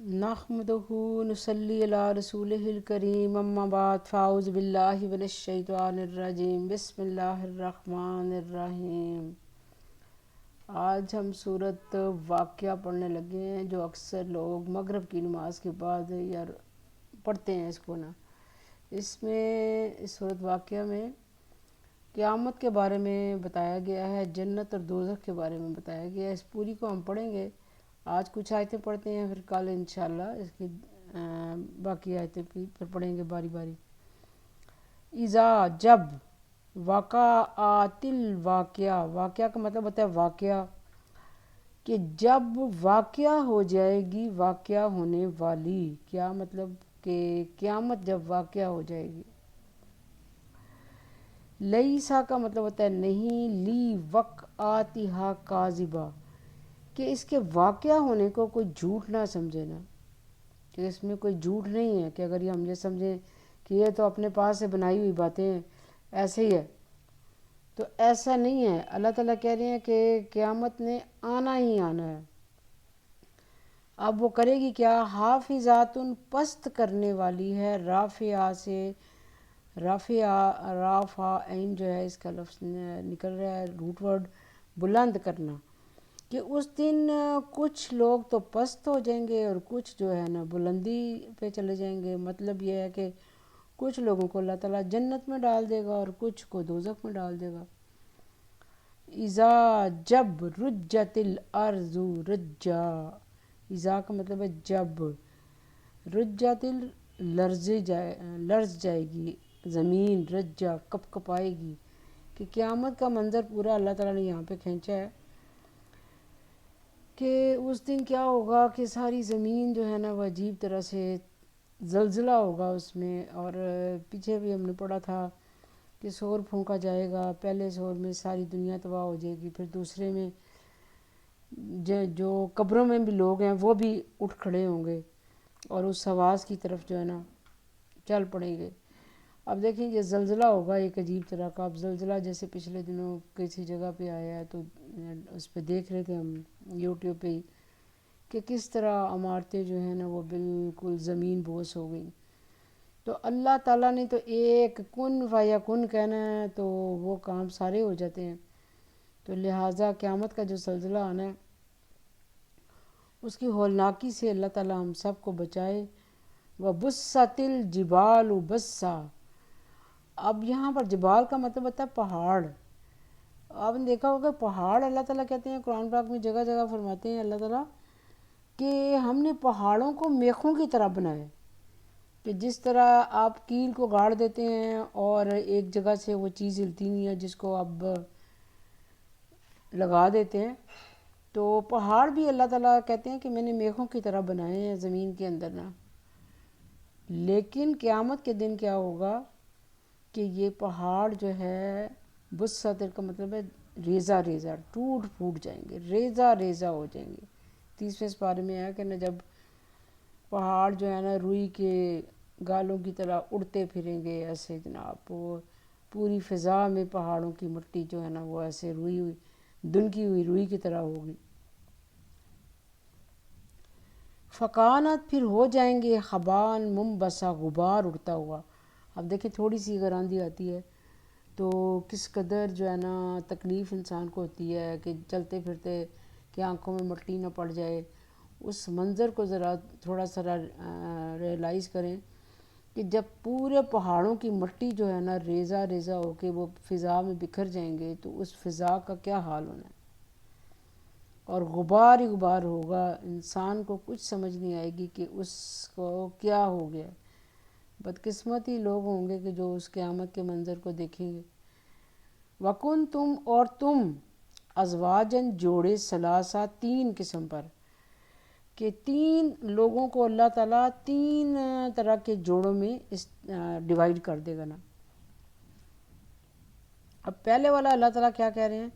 نحمدہ نصلی علی رسولہ الکریم اما بعد فاعوذ باللہ من الشیطان الرجیم بسم اللہ الرحمن الرحیم۔ آج ہم سورۃ واقعہ پڑھنے لگے ہیں جو اکثر لوگ مغرب کی نماز کے بعد یا پڑھتے ہیں اس کو نا۔ اس میں اس سورۃ واقعہ میں قیامت کے بارے میں بتایا گیا ہے، جنت اور دوزخ کے بارے میں بتایا گیا ہے۔ اس پوری کو ہم پڑھیں گے، آج کچھ آیتیں پڑھتے ہیں، پھر کل انشاءاللہ اس کی باقی آیتیں پھر پڑھیں گے باری باری۔ اذا جب، وقعت الواقعہ، واقعہ کا مطلب ہوتا ہے واقعہ، کہ جب واقعہ ہو جائے گی، واقعہ ہونے والی، کیا مطلب کہ قیامت جب واقعہ ہو جائے گی۔ لیسا کا مطلب ہوتا ہے نہیں، لی وقعاتہا کاذبہ، کہ اس کے واقعہ ہونے کو کوئی جھوٹ نہ سمجھے نا، کہ اس میں کوئی جھوٹ نہیں ہے، کہ اگر یہ ہم یہ سمجھیں کہ یہ تو اپنے پاس سے بنائی ہوئی باتیں ہیں، ایسے ہی ہے، تو ایسا نہیں ہے۔ اللہ تعالیٰ کہہ رہے ہیں کہ قیامت نے آنا ہی آنا ہے۔ اب وہ کرے گی کیا؟ حافظات، پست کرنے والی ہے، رافعہ سے، رافع عین جو ہے اس کا لفظ نکل رہا ہے، روٹ ورڈ بلند کرنا، کہ اس دن کچھ لوگ تو پست ہو جائیں گے اور کچھ جو ہے نا بلندی پہ چلے جائیں گے۔ مطلب یہ ہے کہ کچھ لوگوں کو اللہ تعالیٰ جنت میں ڈال دے گا اور کچھ کو دوزخ میں ڈال دے گا۔ اذا جب، رجت الارض رجا، اذا کا مطلب ہے جب، رجت لرز جائے گی زمین، رجا کپ کپائے گی، کہ قیامت کا منظر پورا اللہ تعالیٰ نے یہاں پہ کھینچا ہے کہ اس دن کیا ہوگا کہ ساری زمین جو ہے نا وہ عجیب طرح سے زلزلہ ہوگا اس میں۔ اور پیچھے بھی ہم نے پڑھا تھا کہ شور پھونکا جائے گا، پہلے شور میں ساری دنیا تباہ ہو جائے گی، پھر دوسرے میں جو قبروں میں بھی لوگ ہیں وہ بھی اٹھ کھڑے ہوں گے اور اس آواز کی طرف جو ہے نا چل پڑیں گے۔ اب دیکھیں یہ زلزلہ ہوگا ایک عجیب طرح کا۔ اب زلزلہ جیسے پچھلے دنوں کسی جگہ پہ آیا ہے تو اس پہ دیکھ رہے تھے ہم یوٹیوب پہ ہی، کہ کس طرح عمارتیں جو ہیں نا وہ بالکل زمین بوس ہو گئی۔ تو اللہ تعالیٰ نے تو ایک کن فیکن کہنا ہے تو وہ کام سارے ہو جاتے ہیں۔ تو لہٰذا قیامت کا جو زلزلہ آنا ہے اس کی ہولناکی سے اللہ تعالیٰ ہم سب کو بچائے۔ وَبُسَّتِ الْجِبَالُ بَسًّا، اب یہاں پر جبال کا مطلب ہوتا ہے پہاڑ۔ آپ نے دیکھا ہوگا پہاڑ اللہ تعالیٰ کہتے ہیں، قرآن پاک میں جگہ جگہ فرماتے ہیں اللہ تعالیٰ کہ ہم نے پہاڑوں کو میخوں کی طرح بنایا، کہ جس طرح آپ کیل کو گاڑ دیتے ہیں اور ایک جگہ سے وہ چیز ہلتی نہیں ہے جس کو اب لگا دیتے ہیں، تو پہاڑ بھی اللہ تعالیٰ کہتے ہیں کہ میں نے میخوں کی طرح بنائے ہیں زمین کے اندر نا۔ لیکن قیامت کے دن کیا ہوگا کہ یہ پہاڑ جو ہے، بسّت کا مطلب ہے ریزہ ریزہ، ٹوٹ پھوٹ جائیں گے، ریزہ ریزہ ہو جائیں گے۔ 30ویں سپارے میں ہے کہ نا جب پہاڑ جو ہے نا روئی کے گالوں کی طرح اڑتے پھریں گے ایسے جناب، وہ پوری فضا میں پہاڑوں کی مٹی جو ہے نا وہ ایسے روئی ہوئی دھنکی ہوئی روئی کی طرح ہوگی۔ فقانت، پھر ہو جائیں گے خبان منبسا، غبار اڑتا ہوا۔ اب دیکھیں تھوڑی سی اگر آندھی آتی ہے تو کس قدر جو ہے نا تکلیف انسان کو ہوتی ہے کہ چلتے پھرتے کہ آنکھوں میں مٹی نہ پڑ جائے۔ اس منظر کو ذرا تھوڑا سا ریئلائز کریں کہ جب پورے پہاڑوں کی مٹی جو ہے نا ریزہ ریزہ ہو کے وہ فضا میں بکھر جائیں گے تو اس فضا کا کیا حال ہونا ہے، اور غبار ہی غبار ہوگا، انسان کو کچھ سمجھ نہیں آئے گی کہ اس کو کیا ہو گیا۔ بدقسمت ہی لوگ ہوں گے کہ جو اس قیامت کے منظر کو دیکھیں گے۔ وَكُن، تم، اور تم، ازواجن، جوڑے، ثلاثہ، تین قسم پر، کہ تین لوگوں کو اللہ تعالیٰ تین طرح کے جوڑوں میں ڈیوائیڈ کر دے گا نا۔ اب پہلے والا اللہ تعالیٰ کیا کہہ رہے ہیں؟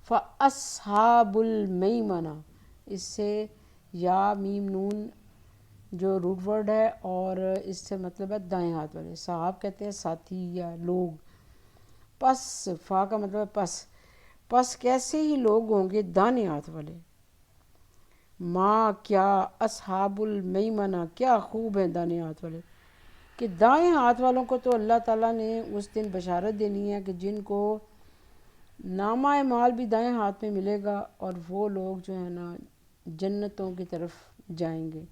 فَأَصْحَابُ الْمَيْمَنَةِ، اس سے یا میم نون جو روٹ ورڈ ہے اور اس سے مطلب ہے دائیں ہاتھ والے، صحاب کہتے ہیں ساتھی یا لوگ۔ پس، فا کا مطلب ہے پس، پس کیسے ہی لوگ ہوں گے دائیں ہاتھ والے۔ ماں کیا اصحاب المیمنہ کیا خوب ہیں دائیں ہاتھ والے، کہ دائیں ہاتھ والوں کو تو اللہ تعالیٰ نے اس دن بشارت دینی ہے کہ جن کو نامہ اعمال بھی دائیں ہاتھ میں ملے گا، اور وہ لوگ جو ہے نا جنتوں کی طرف جائیں گے،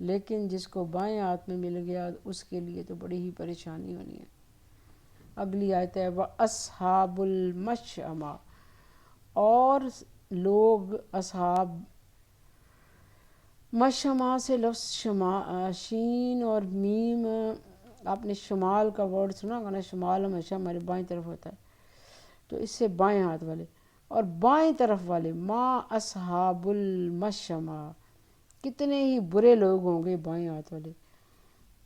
لیکن جس کو بائیں ہاتھ میں مل گیا اس کے لیے تو بڑی ہی پریشانی ہونی ہے۔ اگلی آیت ہے وَأَصْحَابُ الْمَشْأَمَةِ، اور لوگ اصحاب، مشما سے لفظ شین اور میم، آپ نے شمال کا ورڈ سنا ہوگا نا، شمال ہمیشہ ہمارے بائیں طرف ہوتا ہے، تو اس سے بائیں ہاتھ والے، اور بائیں طرف والے ما اصحاب المشما، کتنے ہی برے لوگ ہوں گے بائیں ہاتھ والے۔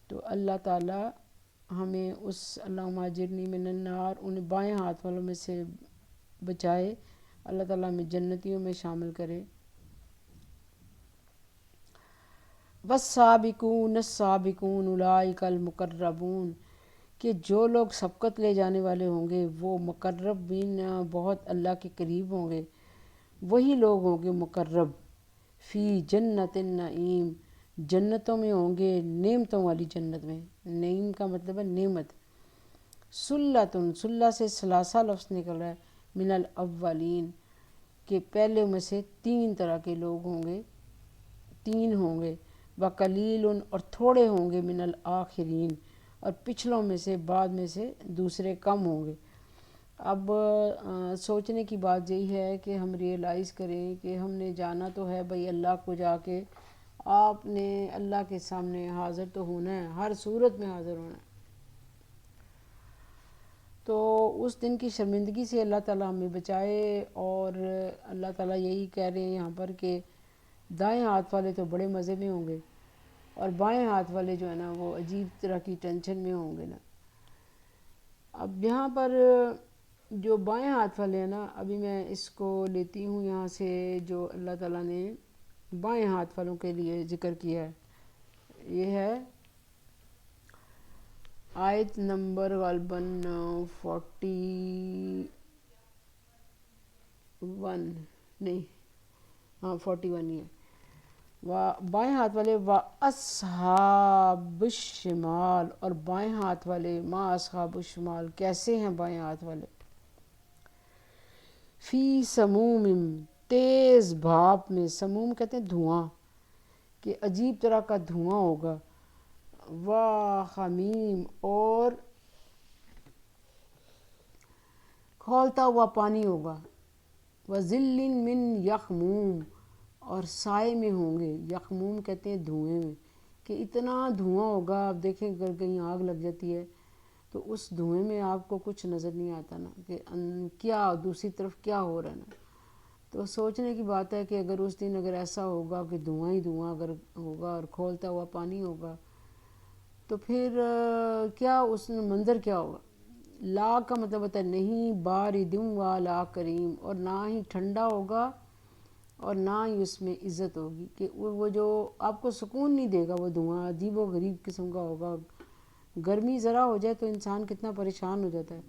تو اللہ تعالیٰ ہمیں اس اللہم اجرنی من النار ان بائیں ہاتھ والوں میں سے بچائے، اللہ تعالیٰ ہمیں جنتیوں میں شامل کرے۔ والسابقون السابقون اولئک المقربون، کہ جو لوگ سبقت لے جانے والے ہوں گے وہ مقربین، بہت اللہ کے قریب ہوں گے، وہی لوگ ہوں گے مقرب، فی جنت النعیم، جنتوں میں ہوں گے، نعمتوں والی جنت میں، نعیم کا مطلب ہے نعمت۔ سلۃ، سلہ سے ثلاثہ لفظ نکل رہا ہے، من الاولین، کہ پہلے میں سے تین طرح کے لوگ ہوں گے، تین ہوں گے، وقلیل، اور تھوڑے ہوں گے، من الآخرین، اور پچھلوں میں سے بعد میں سے دوسرے کم ہوں گے۔ اب سوچنے کی بات یہی ہے کہ ہم ریئلائز کریں کہ ہم نے جانا تو ہے بھئی اللہ کو، جا کے آپ نے اللہ کے سامنے حاضر تو ہونا ہے، ہر صورت میں حاضر ہونا ہے۔ تو اس دن کی شرمندگی سے اللہ تعالیٰ ہمیں بچائے، اور اللہ تعالیٰ یہی کہہ رہے ہیں یہاں پر کہ دائیں ہاتھ والے تو بڑے مزے میں ہوں گے، اور بائیں ہاتھ والے جو ہے نا وہ عجیب طرح کی ٹینشن میں ہوں گے نا۔ اب یہاں پر جو بائیں ہاتھ والے ہیں نا، ابھی میں اس کو لیتی ہوں یہاں سے جو اللہ تعالیٰ نے بائیں ہاتھ والوں کے لیے ذکر کیا ہے، یہ ہے آیت نمبر غالباً 41، نہیں، ہاں 41 ہی ہے۔ بائیں ہاتھ والے اصحاب الشمال، اور بائیں ہاتھ والے ما اصحاب الشمال، کیسے ہیں بائیں ہاتھ والے؟ فی سموم، تیز بھاپ میں، سموم کہتے ہیں دھواں، کہ عجیب طرح کا دھواں ہوگا، وحمیم، اور کھولتا ہوا پانی ہوگا، وظل من یخموم، اور سائے میں ہوں گے، یخموم کہتے ہیں دھوئیں میں، کہ اتنا دھواں ہوگا، آپ دیکھیں اگر کہیں آگ لگ جاتی ہے تو اس دھوئیں میں آپ کو کچھ نظر نہیں آتا نا کہ کیا دوسری طرف کیا ہو رہا ہے نا۔ تو سوچنے کی بات ہے کہ اگر اس دن اگر ایسا ہوگا کہ دھواں ہی دھواں اگر ہوگا اور کھولتا ہوا پانی ہوگا، تو پھر کیا اس منظر کیا ہوگا؟ لا کا مطلب ہوتا ہے نہیں، باردم والا کریم، اور نہ ہی ٹھنڈا ہوگا اور نہ ہی اس میں عزت ہوگی، کہ وہ جو آپ کو سکون نہیں دے گا، وہ دھواں عجیب و غریب قسم کا ہوگا۔ گرمی ذرا ہو جائے تو انسان کتنا پریشان ہو جاتا ہے،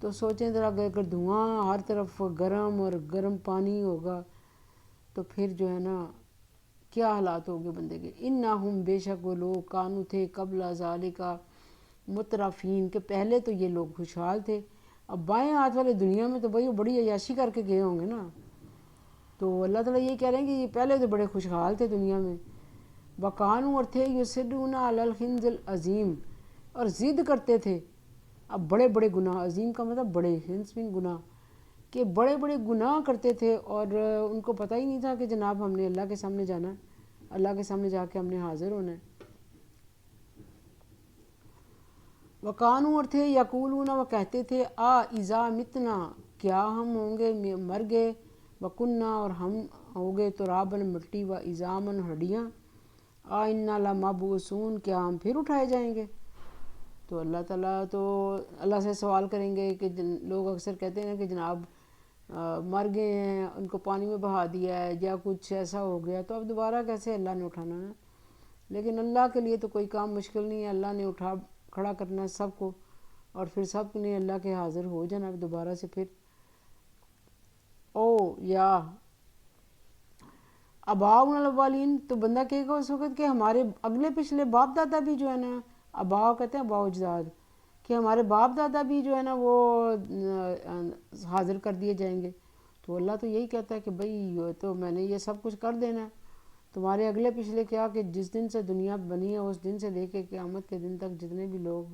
تو سوچیں ذرا اگر دھواں ہر طرف گرم اور گرم پانی ہوگا تو پھر جو ہے نا کیا حالات ہوگے بندے کے۔ انہم، بے شک وہ لوگ، کانو تھے قبل ذالک مترفین، کہ پہلے تو یہ لوگ خوشحال تھے۔ اب بائیں ہاتھ والے دنیا میں تو بھائی بڑی عیاشی کر کے گئے ہوں گے نا، تو اللہ تعالیٰ یہ کہہ رہے ہیں کہ یہ پہلے تو بڑے خوشحال تھے دنیا میں، وقانو، اور تھے یصرون علی الحنث العظیم، اور ضد کرتے تھے اب بڑے بڑے گناہ، عظیم کا مطلب بڑے، حنث من گناہ، کہ بڑے بڑے گناہ کرتے تھے، اور ان کو پتہ ہی نہیں تھا کہ جناب ہم نے اللہ کے سامنے جانا ہے، اللہ کے سامنے جا کے ہم نے حاضر ہونا ہے۔ وقانو، اور تھے یقولون، وہ کہتے تھے اذا متنا، کیا ہم ہوں گے مر گئے، وکننا، اور ہم ہو گئے ترابن مٹی، و عظامن ہڈیاں، انا لمبعوثون، کیا ہم پھر اٹھائے جائیں گے؟ تو اللہ تعالیٰ تو اللہ سے سوال کریں گے کہ لوگ اکثر کہتے ہیں کہ جناب مر گئے ہیں، ان کو پانی میں بہا دیا ہے یا کچھ ایسا ہو گیا، تو اب دوبارہ کیسے اللہ نے اٹھانا ہے؟ لیکن اللہ کے لیے تو کوئی کام مشکل نہیں ہے، اللہ نے اٹھا کھڑا کرنا ہے سب کو، اور پھر سب نے اللہ کے حاضر ہو جانا دوبارہ سے پھر۔ او یا اباؤ الاولین، تو بندہ کہے گا اس وقت کہ ہمارے اگلے پچھلے باپ دادا بھی جو ہے نا، اباؤ کہتے ہیں اباؤ اجداد، کہ ہمارے باپ دادا بھی جو ہے نا وہ حاضر کر دیے جائیں گے. تو اللہ تو یہی کہتا ہے کہ بھئی تو میں نے یہ سب کچھ کر دینا ہے. تمہارے اگلے پچھلے کیا کہ جس دن سے دنیا بنی ہے اس دن سے لے کے قیامت کے دن تک جتنے بھی لوگ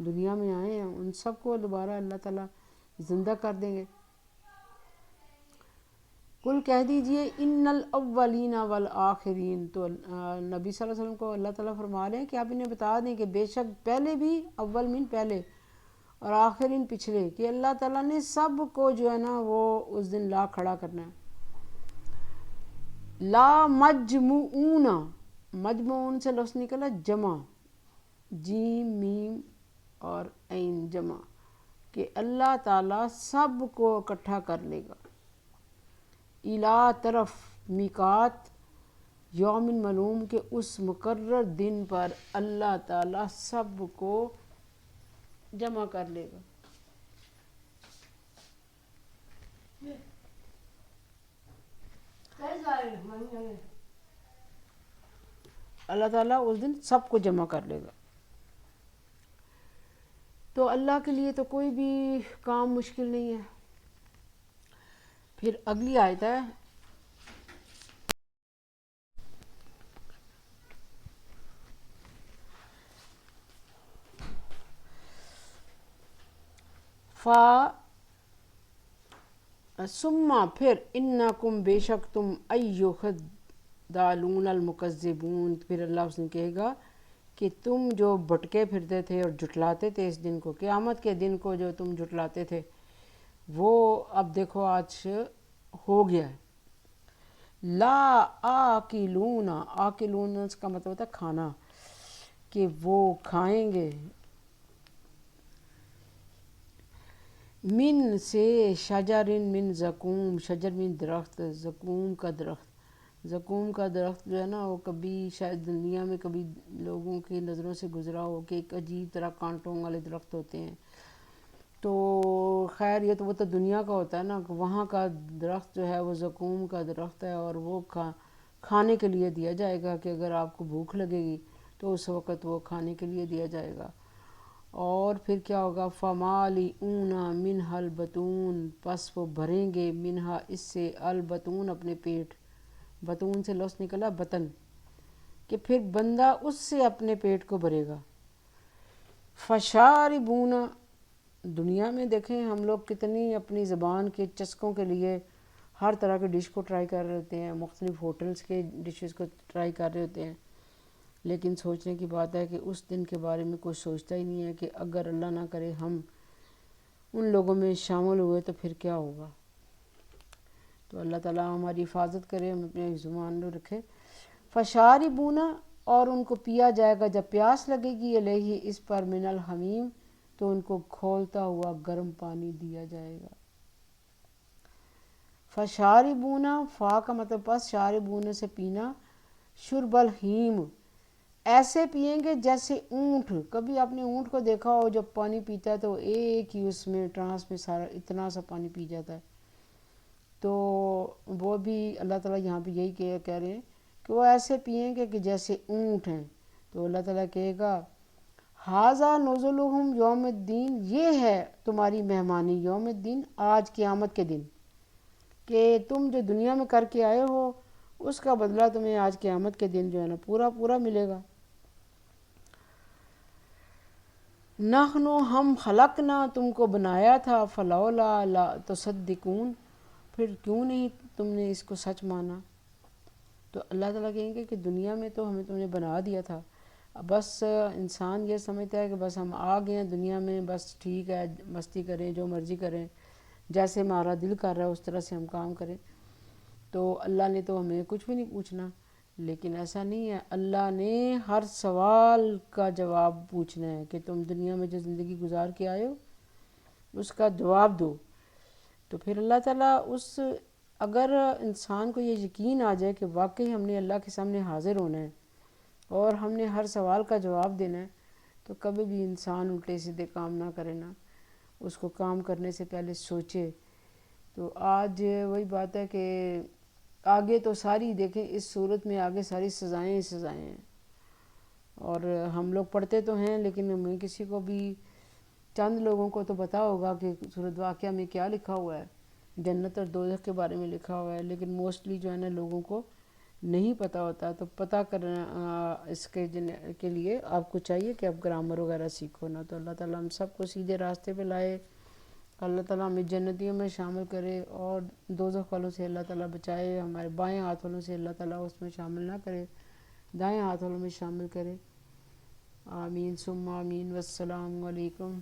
دنیا میں آئے ہیں ان سب کو دوبارہ اللہ تعالیٰ زندہ کر دیں گے. کل کہہ دیجئے ان الاولین والآخرین. تو نبی صلی اللہ علیہ وسلم کو اللہ تعالیٰ فرما رہے ہیں کہ آپ انہیں بتا دیں کہ بے شک پہلے بھی، اول من پہلے اور آخرین پچھلے، کہ اللہ تعالیٰ نے سب کو جو ہے نا وہ اس دن لا کھڑا کرنا ہے. لا مجموعون، مجموعون سے لفظ نکلا جمع، جیم میم اور عین جمع، کہ اللہ تعالیٰ سب کو اکٹھا کر لے گا. الا طرف میقات یوم معلوم، کہ اس مقرر دن پر اللہ تعالیٰ سب کو جمع کر لے گا. اللہ تعالیٰ اس دن سب کو جمع کر لے گا. تو اللہ کے لیے تو کوئی بھی کام مشکل نہیں ہے. پھر اگلی آیت ہے ثم پھر انکم بے شک تم ایھا الضالون المکذبون. پھر اللہ اس نے کہے گا کہ تم جو بھٹکے پھرتے تھے اور جھٹلاتے تھے اس دن کو، قیامت کے دن کو جو تم جھٹلاتے تھے، وہ اب دیکھو آج ہو گیا ہے. لا آکلون، آکلون اس کا مطلب ہوتا ہے کھانا، کہ وہ کھائیں گے. من سے شجر من زقوم، شجر من درخت، زقوم کا درخت. زقوم کا درخت جو ہے نا وہ کبھی شاید دنیا میں کبھی لوگوں کی نظروں سے گزرا ہو کہ ایک عجیب طرح کانٹوں والے درخت ہوتے ہیں. تو خیر یہ تو وہ تو دنیا کا ہوتا ہے نا، وہاں کا درخت جو ہے وہ زقوم کا درخت ہے، اور وہ کھانے کے لیے دیا جائے گا، کہ اگر آپ کو بھوک لگے گی تو اس وقت وہ کھانے کے لیے دیا جائے گا. اور پھر کیا ہوگا، فمالئون منہا البطون، پس وہ بھریں گے منہا اس سے البطون اپنے پیٹ. بطون سے لفظ نکلا بطن، کہ پھر بندہ اس سے اپنے پیٹ کو بھرے گا. فشاربون، دنیا میں دیکھیں ہم لوگ کتنی اپنی زبان کے چسکوں کے لیے ہر طرح کے ڈش کو ٹرائی کر رہے ہوتے ہیں، مختلف ہوٹلز کے ڈشز کو ٹرائی کر رہے ہوتے ہیں، لیکن سوچنے کی بات ہے کہ اس دن کے بارے میں کوئی سوچتا ہی نہیں ہے کہ اگر اللہ نہ کرے ہم ان لوگوں میں شامل ہوئے تو پھر کیا ہوگا. تو اللہ تعالیٰ ہماری حفاظت کرے، ہم اپنے زبان میں رکھے. فشاربون، اور ان کو پیا جائے گا جب پیاس لگے گی، علیہ اس پر، من الحمیم، تو ان کو کھولتا ہوا گرم پانی دیا جائے گا. فشاربون، فا کا مطلب پس، شاربون سے پینا، شرب الحیم، ایسے پئیں گے جیسے اونٹ. کبھی آپ نے اونٹ کو دیکھا ہو جب پانی پیتا ہے تو ایک ہی اس میں ٹرانس میں سارا اتنا سا پانی پی جاتا ہے. تو وہ بھی اللہ تعالیٰ یہاں پہ یہی کہہ رہے ہیں کہ وہ ایسے پئیں گے کہ جیسے اونٹ ہیں. تو اللہ تعالیٰ کہے گا ھذا نزلہم یوم الدین، یہ ہے تمہاری مہمانی یوم الدین، آج قیامت کے دن، کہ تم جو دنیا میں کر کے آئے ہو اس کا بدلہ تمہیں آج قیامت کے دن جو ہے نا پورا پورا ملے گا. نحن، ہم، خلقنا، تم کو بنایا تھا، فلولا لا تصدقون، پھر کیوں نہیں تم نے اس کو سچ مانا. تو اللہ تعالیٰ کہیں گے کہ دنیا میں تو ہمیں تم نے بنا دیا تھا، بس انسان یہ سمجھتا ہے کہ بس ہم آ گئے ہیں دنیا میں، بس ٹھیک ہے مستی کریں، جو مرضی کریں، جیسے ہمارا دل کر رہا ہے اس طرح سے ہم کام کریں. تو اللہ نے تو ہمیں کچھ بھی نہیں پوچھنا. لیکن ایسا نہیں ہے، اللہ نے ہر سوال کا جواب پوچھنا ہے کہ تم دنیا میں جو زندگی گزار کے آئے ہو اس کا جواب دو. تو پھر اللہ تعالیٰ اگر انسان کو یہ یقین آ جائے کہ واقعی ہم نے اللہ کے سامنے حاضر ہونا ہے اور ہم نے ہر سوال کا جواب دینا ہے، تو کبھی بھی انسان الٹے سیدھے کام نہ کرے، نا اس کو کام کرنے سے پہلے سوچے. تو آج وہی بات ہے کہ آگے تو ساری دیکھیں اس صورت میں آگے ساری سزائیں ہی سزائیں ہیں، اور ہم لوگ پڑھتے تو ہیں لیکن ہمیں کسی کو بھی چند لوگوں کو تو پتہ ہوگا کہ سورۃ واقعہ میں کیا لکھا ہوا ہے، جنت اور دوزخ کے بارے میں لکھا ہوا ہے، لیکن موسٹلی جو ہے نا لوگوں کو نہیں پتہ ہوتا. تو پتہ کرنا اس کے لیے آپ کو چاہیے کہ آپ گرامر وغیرہ سیکھو نا. تو اللہ تعالیٰ ہم سب کو سیدھے راستے پہ لائے، اللہ تعالیٰ ہمیں جنتیوں میں شامل کرے، اور دوزخ والوں سے اللہ تعالیٰ بچائے، ہمارے بائیں ہاتھ والوں سے اللہ تعالیٰ اس میں شامل نہ کرے، دائیں ہاتھ والوں میں شامل کرے. آمین ثم آمین. والسلام علیکم.